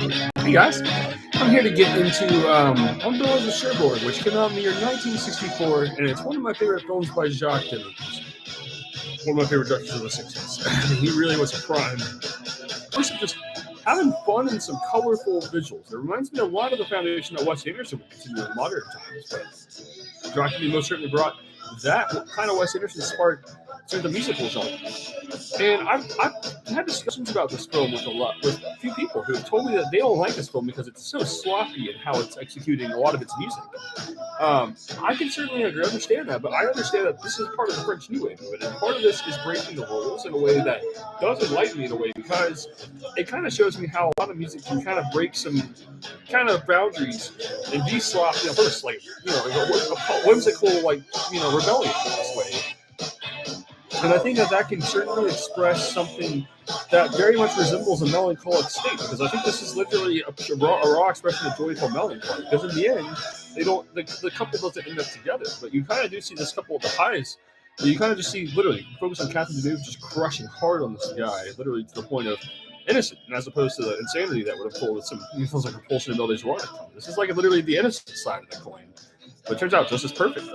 Hey guys, I'm here to get into Umbrellas of Cherbourg, which came out in the year 1964, and it's one of my favorite films by Jacques Demy. One of my favorite directors of the 60s. He really was a prime. First, just having fun and some colorful visuals. It reminds me a lot of the foundation that Wes Anderson would continue in modern times, but Jacques Demy most certainly brought that kind of Wes Anderson spark to the musical genre. And I've had discussions about this film with a few people who have told me that they don't like this film because it's so sloppy in how it's executing a lot of its music. I can certainly understand that, but I understand that this is part of the French New Wave movement, and part of this is breaking the rules in a way that does enlighten me in a way because it kind of shows me how a lot of music can kind of break some kind of boundaries and be sloppy, first like a whimsical rebellion in this way. And I think that can certainly express something that very much resembles a melancholic state, because I think this is literally a raw expression of joyful melancholy. Because in the end, they don't the couple doesn't end up together, but you kind of do see this couple at the highs. You kind of just see literally focus on Catherine Deneuve just crushing hard on this guy, literally to the point of innocent, and as opposed to the insanity that would have pulled with some feels like repulsion and Belle Joie. This is like literally the innocent side of the coin, but it turns out just as perfect.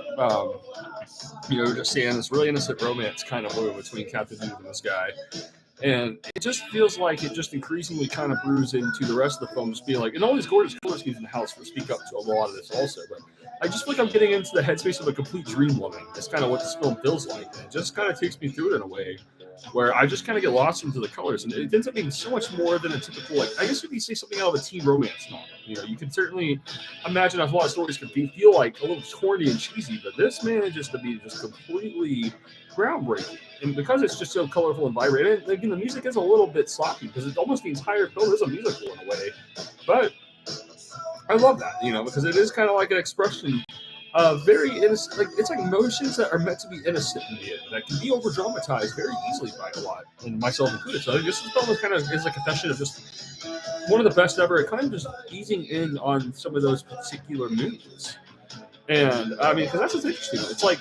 Just seeing this really innocent romance kind of move between Captain Dude and this guy. And it just feels like it just increasingly kind of brews into the rest of the film, just being like, and all these gorgeous color schemes in the house will speak up to a lot of this also. But I just feel like I'm getting into the headspace of a complete dream woman. That's kind of what this film feels like. And it just kind of takes me through it in a way where I just kind of get lost into the colors. And it ends up being so much more than a typical, like, I guess if you say something out of a teen romance novel, you can certainly imagine a lot of stories could feel like a little corny and cheesy, but this manages to be just completely groundbreaking. And because it's just so colorful and vibrant, and again, the music is a little bit sloppy because it's almost the entire film is a musical in a way. But I love that, because it is kind of like an expression of very innocent, like it's like emotions that are meant to be innocent in the end, that can be over dramatized very easily by a lot, and myself included. So I think this film is a confession of just one of the best ever. It kind of just easing in on some of those particular moods. And I mean, because that's what's interesting. It's like,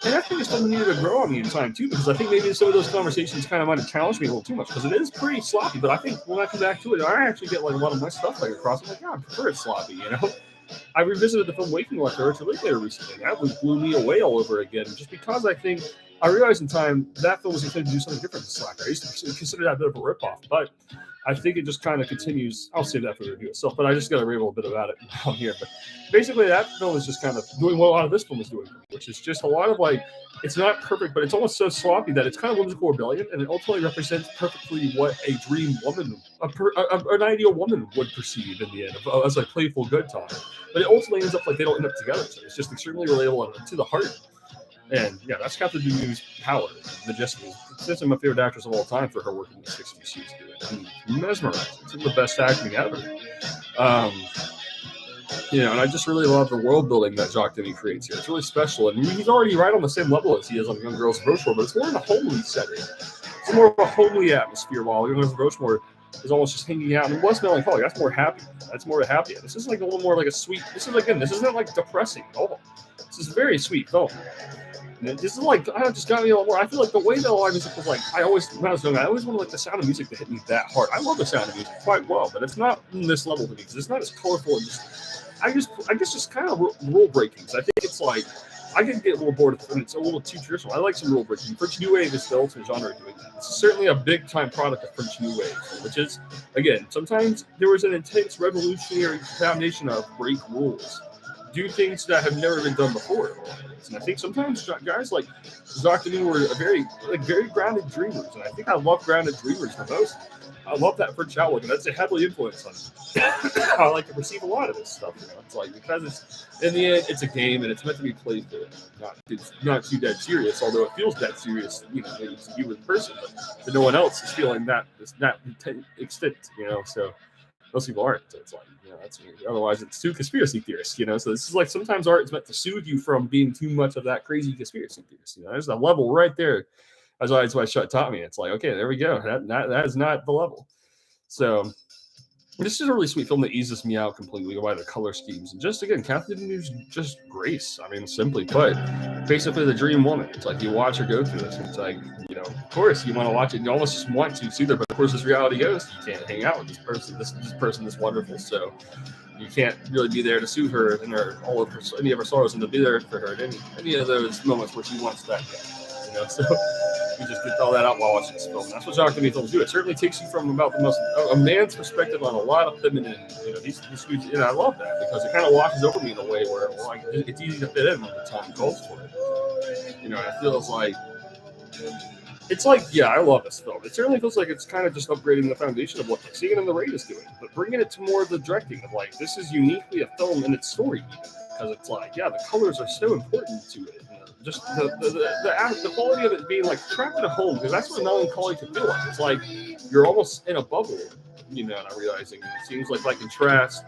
and I think it's something needed to grow on me in time too, because I think maybe some of those conversations kind of might have challenged me a little too much, because it is pretty sloppy. But I think when I come back to it, I actually get like a lot of my stuff like across. I'm like, yeah, I prefer it sloppy, I revisited the film Waking Life later recently. That blew me away all over again, just because I realized in time that film was intended to do something different than Slacker. I used to consider that a bit of a ripoff, but I think it just kind of continues. I'll save that for the review itself, but I just got to rave a little bit about it on here. But basically, that film is just kind of doing what a lot of this film is doing, which is just a lot of it's not perfect, but it's almost so sloppy that it's kind of whimsical rebellion, and it ultimately represents perfectly what a dream woman, an ideal woman would perceive in the end as a playful good time. But it ultimately ends up like they don't end up together. So it's just extremely relatable and to the heart. And yeah, that's got to do with power. Majestic. She's my favorite actress of all time for her work in the 60s. She's doing. Mesmerizing. It's some of the best acting ever. And I just really love the world building that Jacques Demy creates here. It's really special. And he's already right on the same level as he is on Young Girls of Rochefort, but it's more in a homely setting. It's more of a homely atmosphere, while Young Girls of Rochefort is almost just hanging out. And what's melancholic? That's more happy. That's more happy. This is like a little more like a sweet. This isn't like depressing at all. This is a very sweet film. And this is like, I just got me a little more. I feel like the way that a lot of music was like, when I was young, I always wanted like the sound of music to hit me that hard. I love the sound of music quite well, but it's not in this level to me because it's not as colorful and I guess just kind of rule breaking. So I think it's like, I can get a little bored of it. It's a little too traditional. I like some rule breaking. French New Wave is the ultimate genre doing that. It's certainly a big time product of French New Wave, which is, again, sometimes there was an intense revolutionary foundation of break rules, do things that have never been done before. And I think sometimes guys like Jacques Demy were very grounded dreamers, and I think I love grounded dreamers the most. I love that French outlook, and that's a heavily influenced on me. I like to perceive a lot of this stuff. It's like, because it's in the end, it's a game and it's meant to be played for. It's not too dead serious, although it feels dead serious, maybe to you as a person, but to no one else is feeling that extent, So most people aren't. So it's like, that's otherwise it's too conspiracy theorist, So this is like sometimes art is meant to soothe you from being too much of that crazy conspiracy theorist. There's a level right there. That's why Shut taught me. It's like, okay, there we go. That is not the level. So This is a really sweet film that eases me out completely by the color schemes. And just again, Kathleen Deneuve's just grace. I mean, simply put, basically the dream woman. It's like you watch her go through this. And it's like, of course you want to watch it. You almost just want to see her, but of course, as reality goes, you can't hang out with this person. This person is wonderful. So you can't really be there to soothe her and all of her any of her sorrows, and to be there for her at any of those moments where she wants that guy. So you just get all that out while watching this film. And that's what Jacques Demy films do. It certainly takes you from about a man's perspective on a lot of feminine, these sweets. And I love that because it kind of washes over me in a way where it's easy to fit in when the time calls for it. It feels like it's like, yeah, I love this film. It certainly feels like it's kind of just upgrading the foundation of what like, Singing in the Rain is doing, but bringing it to more of the directing of like, this is uniquely a film in its story, because it's like, yeah, the colors are so important to it. Just the quality of it being like trapped in a home, because that's what melancholy can feel like. It's like you're almost in a bubble, and I'm realizing it seems like by contrast,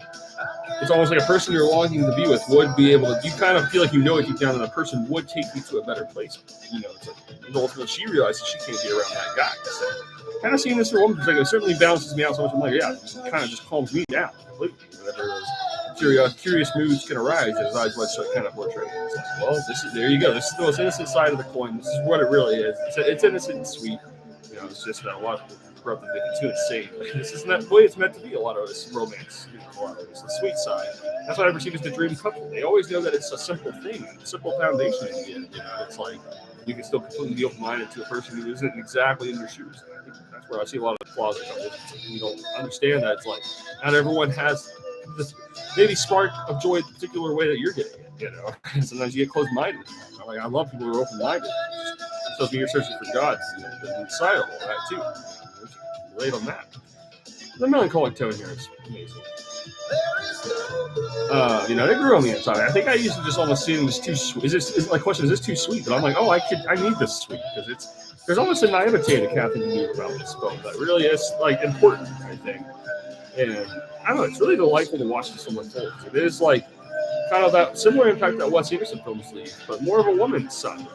it's almost like a person you're longing to be with would be able to. You kind of feel like it deep down, and a person would take you to a better place. It's like ultimately she realizes she can't be around that guy. So, kind of seeing this from a woman's perspective, it certainly balances me out so much. I'm like, yeah, it kind of just calms me down completely. Whenever those curious moods can arise, as I was kind of portraying. Well, there you go. This is the most innocent side of the coin. This is what it really is. It's innocent and sweet. It's just that a lot of people corrupt it too insane. This isn't the way it's meant to be. A lot of this romance, a lot of it's the sweet side. That's what I perceive as the dream couple. They always know that it's a simple thing, a simple foundation in the end. It's like you can still completely be open-minded to a person who isn't exactly in your shoes. And I think that's where I see a lot of the flaws in couples. You don't understand that it's like not everyone has this maybe spark of joy the particular way that you're getting it. And sometimes you get closed-minded. Like I love people who are open-minded. So if you're searching for God, inside of all that too. Relate on that. The melancholic tone here is amazing. They grew on me inside. I think I used to just almost see them as too sweet. My question is this too sweet? But I'm like, I need this sweet because there's almost a naivete to Kathleen Deneuve about this film that really is like important, I think. And I don't know, it's really delightful to watch this film unfold. It is like kind of that similar impact that Wes Anderson films leave, but more of a woman's side.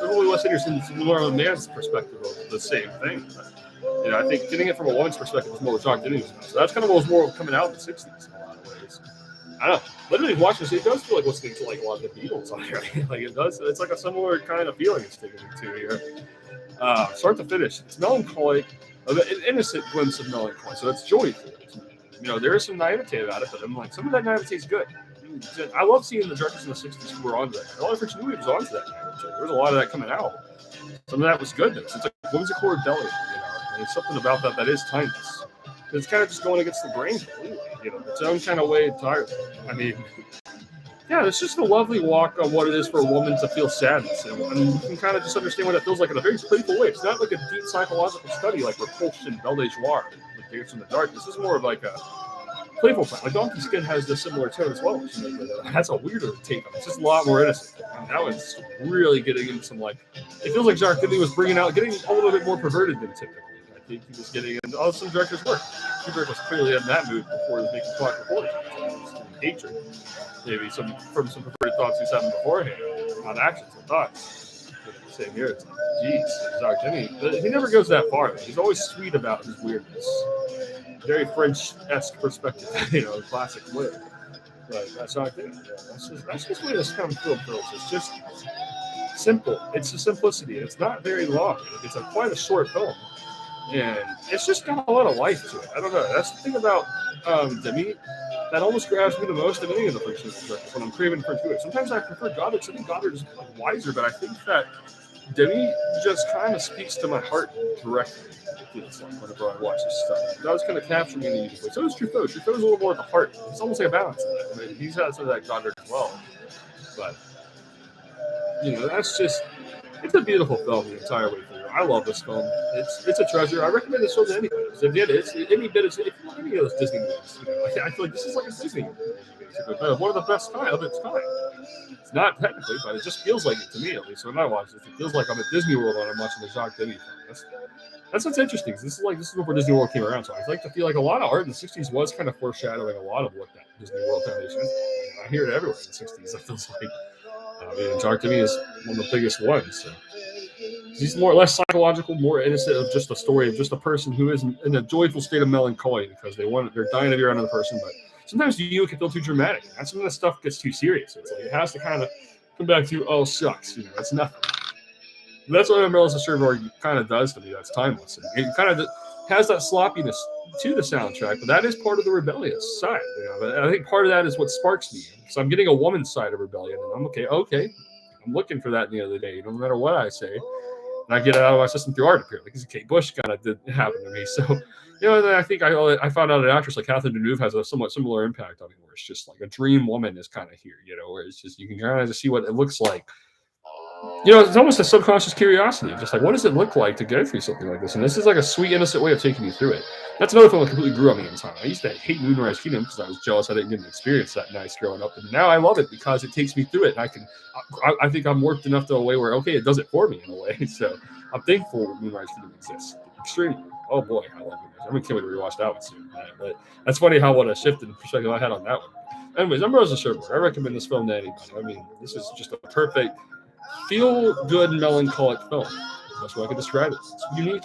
Certainly Wes Anderson's more of a man's perspective of the same thing. But, I think getting it from a woman's perspective was more what Jacques Demy was about. So that's kind of what was more coming out in the 60s in a lot of ways. I don't know. Literally watching this, it does feel like listening to like a lot of the Beatles on here. Like it does. It's like a similar kind of feeling it's taking me to here. Start to finish. It's melancholic, an innocent glimpse of melancholy. So it's joyful. There is some naivete about it, but I'm like, some of that naivete is good. I love seeing the directors in the 60s who were on that. A lot of French New Wave was onto that. There was a lot of that coming out. Some of that was good. It's like whimsical rebellion, and there's something about that is timeless. It's kind of just going against the grain completely, its own kind of way entirely. I mean, yeah, it's just a lovely walk on what it is for a woman to feel sadness, and you can kind of just understand what it feels like in a very playful way. It's not like a deep psychological study like Repulsion, Belle de Joie, like Dance from the Dark. This is more of like a playful time. Like Donkey Skin has this similar tone as well. That's a weirder take on it. It's just a lot more innocent. And that was really getting into some like, it feels like Jacques Demy was getting a little bit more perverted than typically. I think he was getting into some directors' work. Kubrick was clearly in that mood before he was making Clock Reporter. Hatred. Maybe from some perverted thoughts he's having beforehand on actions and thoughts. Same here. It's like, geez, Jacques Demy. He never goes that far. He's always sweet about his weirdness. Very French-esque perspective, classic way. But that's not good. That's just the way this kind of film feels. It's just simple. It's the simplicity. It's not very long. It's quite a short film. And it's just got a lot of life to it. I don't know. That's the thing about Demy that almost grabs me the most of any of the French directors when I'm craving for it. Sometimes I prefer Goddard. I think Goddard is wiser, but I think that Demy just kind of speaks to my heart directly. It's like whenever I watch this stuff, that was kind of capturing me in a unique way. So is Truffaut. Truffaut's a little more at the heart. It's almost like a balance of that. I mean, he's had some of that Goddard as well. But, it's a beautiful film the entire way through. I love this film. It's a treasure. I recommend this film to anybody. If any of those Disney movies, I feel like this is like a Disney movie, basically. One of the best of its kind. It's not technically, but it just feels like it to me, at least when I watch this. It feels like I'm at Disney World when I'm watching the Jacques Demy film. That's what's interesting. This is before Disney World came around, so I like to feel like a lot of art in the 60s was kind of foreshadowing a lot of what that Disney World Foundation is. I hear it everywhere in the 60s. It feels like Jacques Demy is one of the biggest ones. So. He's more or less psychological, more innocent of just a story of just a person who is in a joyful state of melancholy because they're dying to be around another person. But sometimes you can feel too dramatic. That's when the stuff gets too serious. It's like it has to kind of come back to, oh shucks, it's nothing. That's what Umbrellas of Cherbourg kind of does to me. That's timeless. It kind of has that sloppiness to the soundtrack, but that is part of the rebellious side. But I think part of that is what sparks me. So I'm getting a woman's side of rebellion, and I'm okay. I'm looking for that in the other day, no matter what I say. And I get it out of my system through art, apparently, because Kate Bush kind of did happen to me. So, and then I think I found out an actress like Catherine Deneuve has a somewhat similar impact on me, where it's just like a dream woman is kind of here, where it's just you can kind of just see what it looks like. It's almost a subconscious curiosity, just like what does it look like to go through something like this? And this is like a sweet, innocent way of taking you through it. That's another film that completely grew on me in time. I used to hate Moonrise Kingdom because I was jealous I didn't get to experience that nice growing up, and now I love it because it takes me through it, and I think I'm worked enough to a way where it does it for me in a way. So I'm thankful Moonrise Kingdom exists. Extremely. Oh boy, I love Moonrise. I'm can't wait to rewatch that one soon. But that's funny how what a shift in perspective I had on that one. Anyways, I'm Rosa Cherbourg. I recommend this film to anybody. I mean, this is just a perfect feel-good melancholic film. That's what I could describe it. It's unique.